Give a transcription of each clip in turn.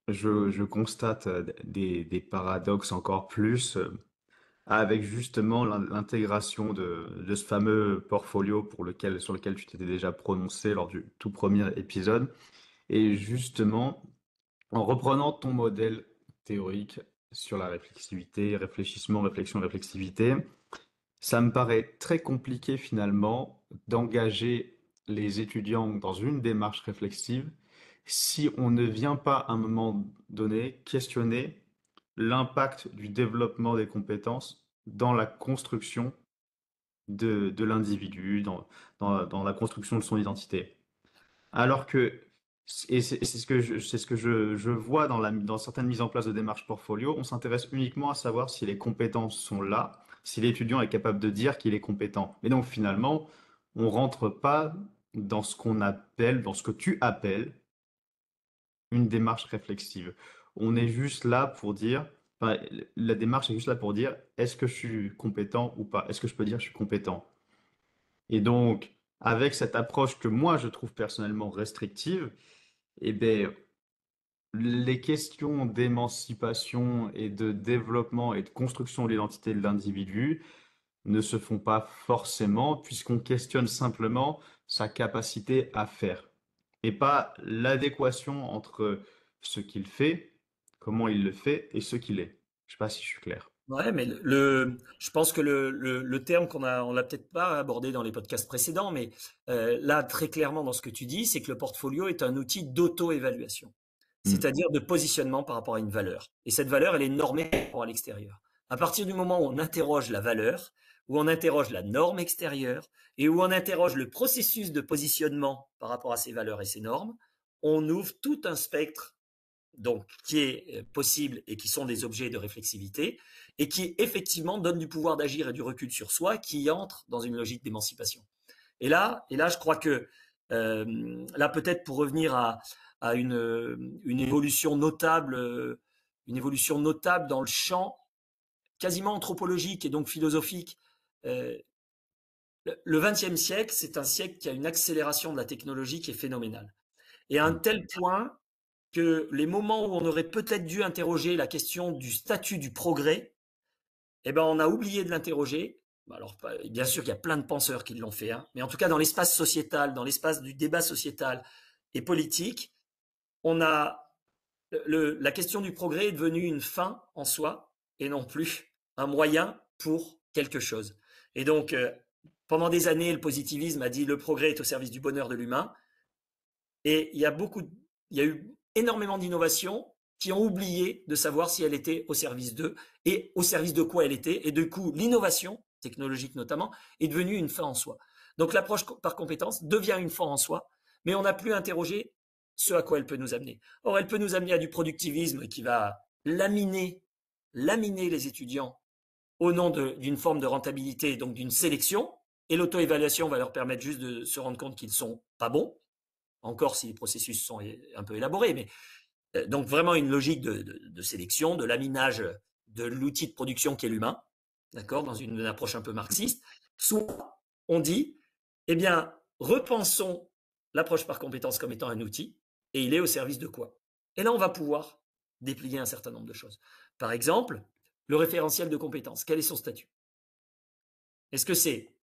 je constate des paradoxes encore plus avec justement l'intégration de ce fameux portfolio sur lequel tu t'étais déjà prononcé lors du tout premier épisode. Et justement, en reprenant ton modèle théorique sur la réflexivité, réfléchissement, réflexion, réflexivité, ça me paraît très compliqué finalement d'engager les étudiants dans une démarche réflexive si on ne vient pas à un moment donné questionner l'impact du développement des compétences dans la construction de l'individu, dans la construction de son identité. Alors que, et c'est ce que je vois dans certaines mises en place de démarches portfolio, on s'intéresse uniquement à savoir si les compétences sont là, si l'étudiant est capable de dire qu'il est compétent. Et donc finalement, on rentre pas dans ce qu'on appelle, dans ce que tu appelles une démarche réflexive. On est juste là pour dire, enfin, la démarche est juste là pour dire, est-ce que je suis compétent ou pas? Est-ce que je peux dire que je suis compétent? Et donc, avec cette approche que moi je trouve personnellement restrictive, eh ben, les questions d'émancipation et de développement et de construction de l'identité de l'individu ne se font pas forcément puisqu'on questionne simplement sa capacité à faire et pas l'adéquation entre ce qu'il fait, comment il le fait et ce qu'il est. Je sais pas si je suis clair. Ouais, mais je pense que le terme on l'a peut-être pas abordé dans les podcasts précédents, mais là très clairement dans ce que tu dis, c'est que le portfolio est un outil d'auto-évaluation, Hmm. c'est-à-dire de positionnement par rapport à une valeur. Et cette valeur, elle est normée par rapport à l'extérieur. À partir du moment où on interroge la valeur, où on interroge la norme extérieure et où on interroge le processus de positionnement par rapport à ces valeurs et ces normes, on ouvre tout un spectre donc qui est possible et qui sont des objets de réflexivité et qui effectivement donnent du pouvoir d'agir et du recul sur soi, qui entre dans une logique d'émancipation. Et là, je crois que là peut-être pour revenir à une évolution notable, dans le champ quasiment anthropologique et donc philosophique. Euh, le XXe siècle, c'est un siècle qui a une accélération de la technologie qui est phénoménale. Et à un Hmm. tel point que les moments où on aurait peut-être dû interroger la question du statut du progrès, eh ben on a oublié de l'interroger. Alors bien sûr qu'il y a plein de penseurs qui l'ont fait, hein, mais en tout cas dans l'espace sociétal, dans l'espace du débat sociétal et politique, on a la question du progrès est devenue une fin en soi et non plus un moyen pour quelque chose. Et donc pendant des années, le positivisme a dit le progrès est au service du bonheur de l'humain. Et il y a eu énormément d'innovations qui ont oublié de savoir si elle était au service d'eux et au service de quoi elle était. Et du coup, l'innovation, technologique notamment, est devenue une fin en soi. Donc l'approche par compétence devient une fin en soi, mais on n'a plus interrogé ce à quoi elle peut nous amener. Or, elle peut nous amener à du productivisme qui va laminer les étudiants au nom d'une forme de rentabilité, donc d'une sélection, et l'auto-évaluation va leur permettre juste de se rendre compte qu'ils sont pas bons, encore si les processus sont un peu élaborés, mais donc vraiment une logique de sélection, de laminage de l'outil de production qui est l'humain, d'accord, dans une approche un peu marxiste. Soit on dit, eh bien, repensons l'approche par compétence comme étant un outil, et il est au service de quoi? Et là, on va pouvoir déplier un certain nombre de choses. Par exemple, le référentiel de compétences. Quel est son statut? Est-ce que c'est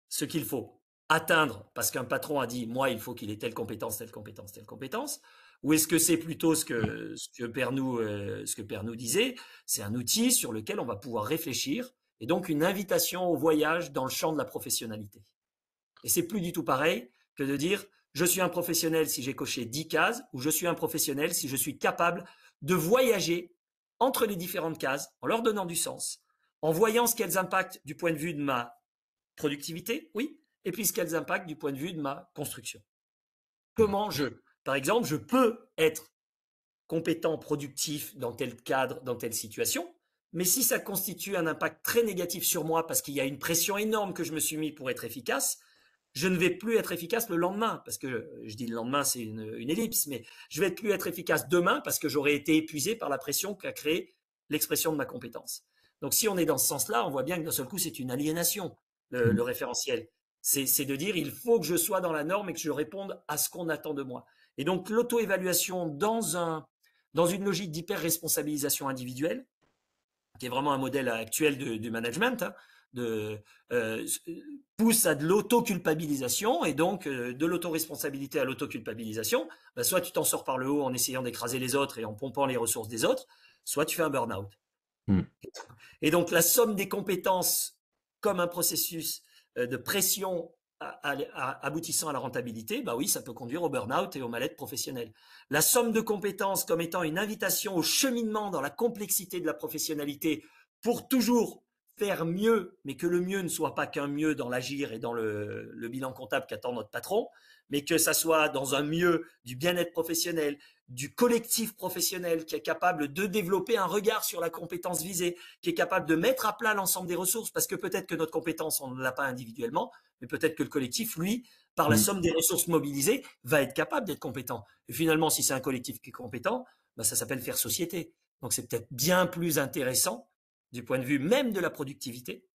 ce qu'il faut atteindre parce qu'un patron a dit moi il faut qu'il ait telle compétence, telle compétence, telle compétence, ou est-ce que c'est plutôt ce que Pernou disait, c'est un outil sur lequel on va pouvoir réfléchir et donc une invitation au voyage dans le champ de la professionnalité. Et c'est plus du tout pareil que de dire je suis un professionnel si j'ai coché 10 cases ou je suis un professionnel si je suis capable de voyager entre les différentes cases en leur donnant du sens, en voyant ce qu'elles impactent du point de vue de ma productivité, oui, et puis ce qu'elles impactent du point de vue de ma construction. Comment par exemple, je peux être compétent, productif dans tel cadre, dans telle situation, mais si ça constitue un impact très négatif sur moi parce qu'il y a une pression énorme que je me suis mis pour être efficace, je ne vais plus être efficace le lendemain, parce que je dis le lendemain, c'est une ellipse, mais je vais plus être efficace demain parce que j'aurai été épuisé par la pression qu'a créé l'expression de ma compétence. Donc si on est dans ce sens-là, on voit bien que d'un seul coup, c'est une aliénation, le référentiel. C'est de dire, il faut que je sois dans la norme et que je réponde à ce qu'on attend de moi. Et donc l'auto-évaluation dans dans une logique d'hyper-responsabilisation individuelle, qui est vraiment un modèle actuel du management, hein, de, euh, pousse à de l'auto-culpabilisation et donc de l'autoresponsabilité à l'auto-culpabilisation. Ben, soit tu t'en sors par le haut en essayant d'écraser les autres et en pompant les ressources des autres, soit tu fais un burn-out. Mm. Et donc la somme des compétences comme un processus de pression aboutissant à la rentabilité, bah oui, ça peut conduire au burn-out et au mal-être professionnel. La somme de compétences comme étant une invitation au cheminement dans la complexité de la professionnalité pour toujours faire mieux, mais que le mieux ne soit pas qu'un mieux dans l'agir et dans le bilan comptable qu'attend notre patron, mais que ça soit dans un mieux du bien-être professionnel, du collectif professionnel qui est capable de développer un regard sur la compétence visée, qui est capable de mettre à plat l'ensemble des ressources, parce que peut-être que notre compétence, on ne l'a pas individuellement, mais peut-être que le collectif, lui, par la Mm. somme des ressources mobilisées, va être capable d'être compétent. Et finalement, si c'est un collectif qui est compétent, bah, ça s'appelle faire société. Donc c'est peut-être bien plus intéressant du point de vue même de la productivité,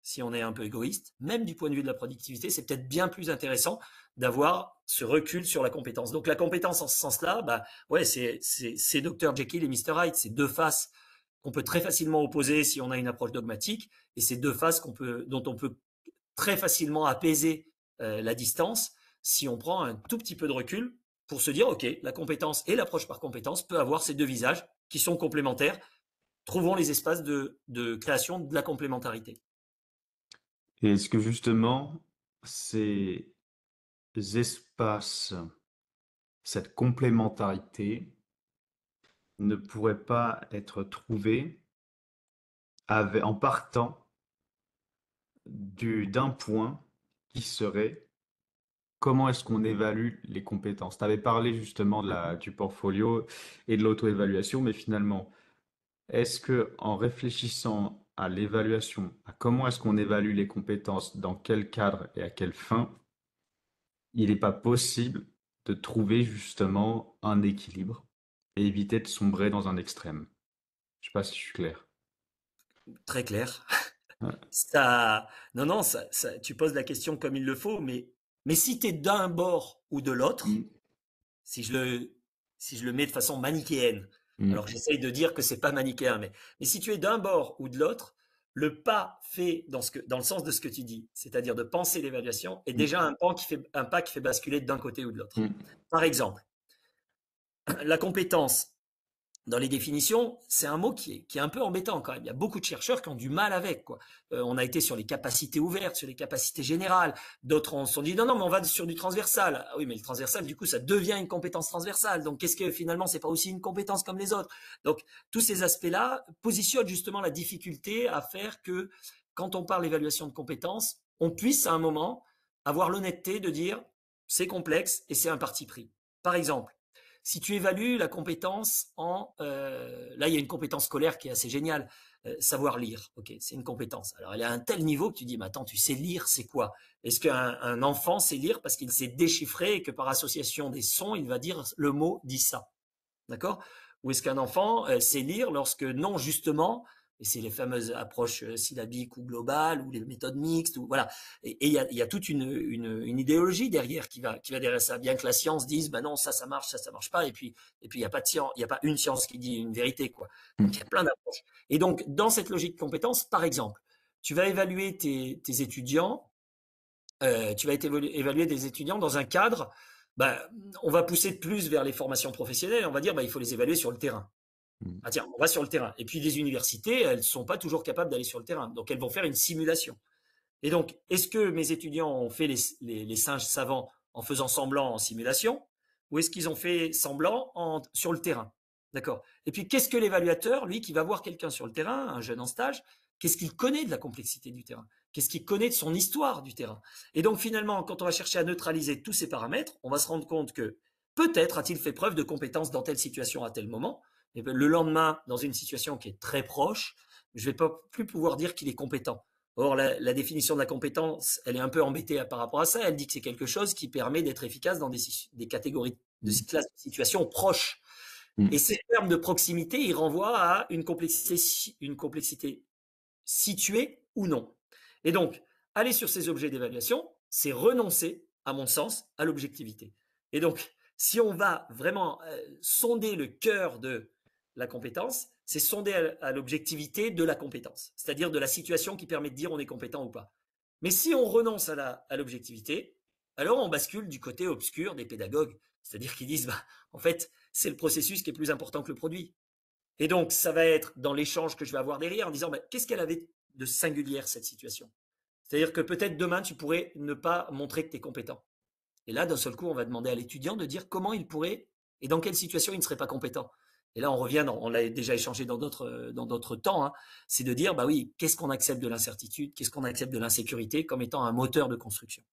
si on est un peu égoïste, même du point de vue de la productivité, c'est peut-être bien plus intéressant d'avoir ce recul sur la compétence. Donc la compétence en ce sens-là, bah ouais, c'est Dr Jekyll et Mr Hyde, c'est deux faces qu'on peut très facilement opposer si on a une approche dogmatique, et c'est deux faces dont on peut très facilement apaiser la distance si on prend un tout petit peu de recul pour se dire, ok, la compétence et l'approche par compétence peut avoir ces deux visages qui sont complémentaires. Trouvons les espaces de création de la complémentarité. Et est-ce que justement, ces espaces, cette complémentarité ne pourrait pas être trouvée en partant d'un point qui serait comment est-ce qu'on évalue les compétences? Tu avais parlé justement du portfolio et de l'auto-évaluation, mais finalement, est-ce que en réfléchissant à l'évaluation, à comment est-ce qu'on évalue les compétences, dans quel cadre et à quelle fin, il n'est pas possible de trouver justement un équilibre et éviter de sombrer dans un extrême? Je sais pas si je suis clair. Très clair. Ouais. Ça, non, non, tu poses la question comme il le faut, mais si tu es d'un bord ou de l'autre, Mm. si je si je le mets de façon manichéenne, Mm. alors j'essaye de dire que c'est pas manichéen, mais si tu es d'un bord ou de l'autre, le pas fait dans le sens de ce que tu dis, c'est-à-dire de penser l'évaluation, est Mm. déjà un pas qui fait basculer d'un côté ou de l'autre. Mm. Par exemple, la compétence dans les définitions, c'est un mot qui est un peu embêtant quand même. Il y a beaucoup de chercheurs qui ont du mal avec, quoi. On a été sur les capacités ouvertes, sur les capacités générales. D'autres se sont dit non, non, mais on va sur du transversal. Ah oui, mais le transversal, du coup, ça devient une compétence transversale. Donc, qu'est-ce que finalement, c'est pas aussi une compétence comme les autres? Donc, tous ces aspects-là positionnent justement la difficulté à faire que, quand on parle d'évaluation de compétences, on puisse à un moment avoir l'honnêteté de dire c'est complexe et c'est un parti pris. Par exemple, si tu évalues la compétence là, il y a une compétence scolaire qui est assez géniale, savoir lire. Ok, c'est une compétence. Alors, elle est à un tel niveau que tu dis, mais attends, tu sais lire, c'est quoi? Est-ce qu'un enfant sait lire parce qu'il sait déchiffrer et que par association des sons, il va dire le mot dit ça? D'accord? Ou est-ce qu'un enfant sait lire lorsque non, justement, et c'est les fameuses approches syllabiques ou globales ou les méthodes mixtes, ou voilà. Et il y a toute une idéologie derrière qui va derrière ça, bien que la science dise, bah non, ça marche, ça marche pas, et puis il y a pas de science, il y a pas une science qui dit une vérité, quoi. Donc il y a plein d'approches. Et donc dans cette logique de compétence, par exemple, tu vas évaluer tes étudiants, tu vas évaluer des étudiants dans un cadre, bah, on va pousser plus vers les formations professionnelles, on va dire, bah, il faut les évaluer sur le terrain. Mm. Ah tiens, on va sur le terrain. Et puis les universités, elles ne sont pas toujours capables d'aller sur le terrain, donc elles vont faire une simulation. Et donc, est-ce que mes étudiants ont fait les singes savants en faisant semblant en simulation, ou est-ce qu'ils ont fait semblant sur le terrain? D'accord. Et puis, qu'est-ce que l'évaluateur, lui, qui va voir quelqu'un sur le terrain, un jeune en stage, qu'est-ce qu'il connaît de la complexité du terrain? Qu'est-ce qu'il connaît de son histoire du terrain? Et donc, finalement, quand on va chercher à neutraliser tous ces paramètres, on va se rendre compte que peut-être a-t-il fait preuve de compétence dans telle situation à tel moment, et le lendemain, dans une situation qui est très proche, je ne vais pas plus pouvoir dire qu'il est compétent. Or, la définition de la compétence, elle est un peu embêtée par rapport à ça. Elle dit que c'est quelque chose qui permet d'être efficace dans des catégories de Mm. classes de situations proches. Et Mm. ces termes de proximité, ils renvoient à une complexité située ou non. Et donc, aller sur ces objets d'évaluation, c'est renoncer, à mon sens, à l'objectivité. Et donc, Si on va vraiment sonder le cœur de la compétence, c'est sonder à l'objectivité de la compétence, c'est-à-dire de la situation qui permet de dire on est compétent ou pas. Mais si on renonce à l'objectivité, alors on bascule du côté obscur des pédagogues, c'est-à-dire qu'ils disent, bah, en fait, c'est le processus qui est plus important que le produit. Et donc, ça va être dans l'échange que je vais avoir derrière en disant, bah, qu'est-ce qu'elle avait de singulière, cette situation? C'est-à-dire que peut-être demain, tu pourrais ne pas montrer que tu es compétent. Et là, d'un seul coup, on va demander à l'étudiant de dire comment il pourrait et dans quelle situation il ne serait pas compétent. Et là, on revient, on l'a déjà échangé dans d'autres temps, hein, c'est de dire, bah oui, qu'est-ce qu'on accepte de l'incertitude, qu'est-ce qu'on accepte de l'insécurité comme étant un moteur de construction.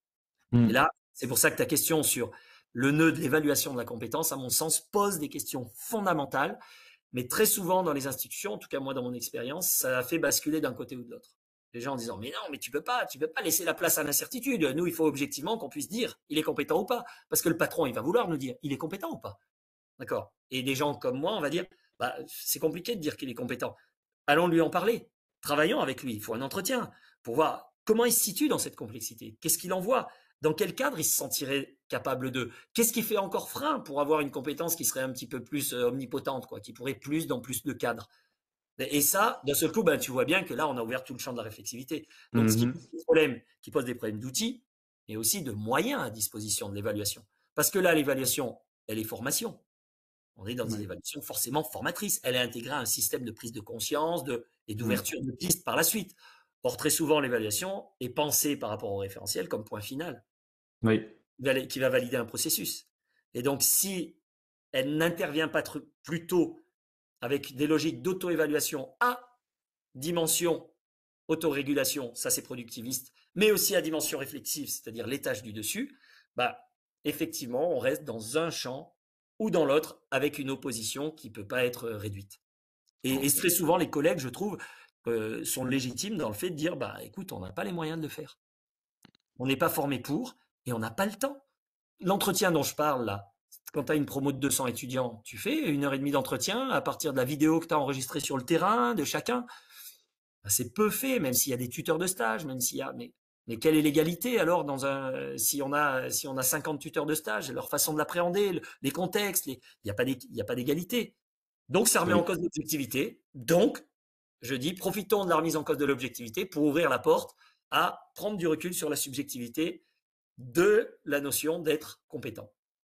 Et Mm. là, c'est pour ça que ta question sur le nœud de l'évaluation de la compétence, à mon sens, pose des questions fondamentales, mais très souvent dans les institutions, en tout cas moi dans mon expérience, ça a fait basculer d'un côté ou de l'autre. Les gens en disant, mais non, mais tu peux pas laisser la place à l'incertitude. Nous, il faut objectivement qu'on puisse dire, il est compétent ou pas. Parce que le patron, il va vouloir nous dire, il est compétent ou pas. D'accord. Et des gens comme moi, on va dire, bah, c'est compliqué de dire qu'il est compétent. Allons lui en parler. Travaillons avec lui. Il faut un entretien pour voir comment il se situe dans cette complexité. Qu'est-ce qu'il en voit? Dans quel cadre il se sentirait capable de? Qu'est-ce qui fait encore frein pour avoir une compétence qui serait un petit peu plus omnipotente, quoi, qui pourrait plus dans plus de cadres? Et ça, d'un seul coup, ben, tu vois bien que là, on a ouvert tout le champ de la réflexivité. Donc, ce qui Mhm. pose des problèmes, qui pose des problèmes d'outils, mais aussi de moyens à disposition de l'évaluation. Parce que là, l'évaluation, elle est formation. On est dans des Ouais. évaluations forcément formatrices. Elle est intégrée à un système de prise de conscience et Mm. d'ouverture de pistes par la suite. Or, très souvent, l'évaluation est pensée par rapport au référentiel comme point final Oui. qui va valider un processus. Et donc, si elle n'intervient pas plus tôt avec des logiques d'auto-évaluation à dimension autorégulation, ça c'est productiviste, mais aussi à dimension réflexive, c'est-à-dire l'étage du dessus, bah, effectivement, on reste dans un champ ou dans l'autre avec une opposition qui ne peut pas être réduite. Et très souvent, les collègues, je trouve, sont légitimes dans le fait de dire, bah, écoute, on n'a pas les moyens de le faire. On n'est pas formé pour et on n'a pas le temps. L'entretien dont je parle là, quand tu as une promo de 200 étudiants, tu fais 1 heure et demie d'entretien à partir de la vidéo que tu as enregistrée sur le terrain de chacun. Ben, c'est peu fait, même s'il y a des tuteurs de stage, même s'il y a. Mais quelle est l'égalité alors si on a 50 tuteurs de stage, leur façon de l'appréhender, les contextes, il n'y a pas d'égalité. Donc ça remet en Oui. cause l'objectivité. Donc, je dis, profitons de la remise en cause de l'objectivité pour ouvrir la porte à prendre du recul sur la subjectivité de la notion d'être compétent.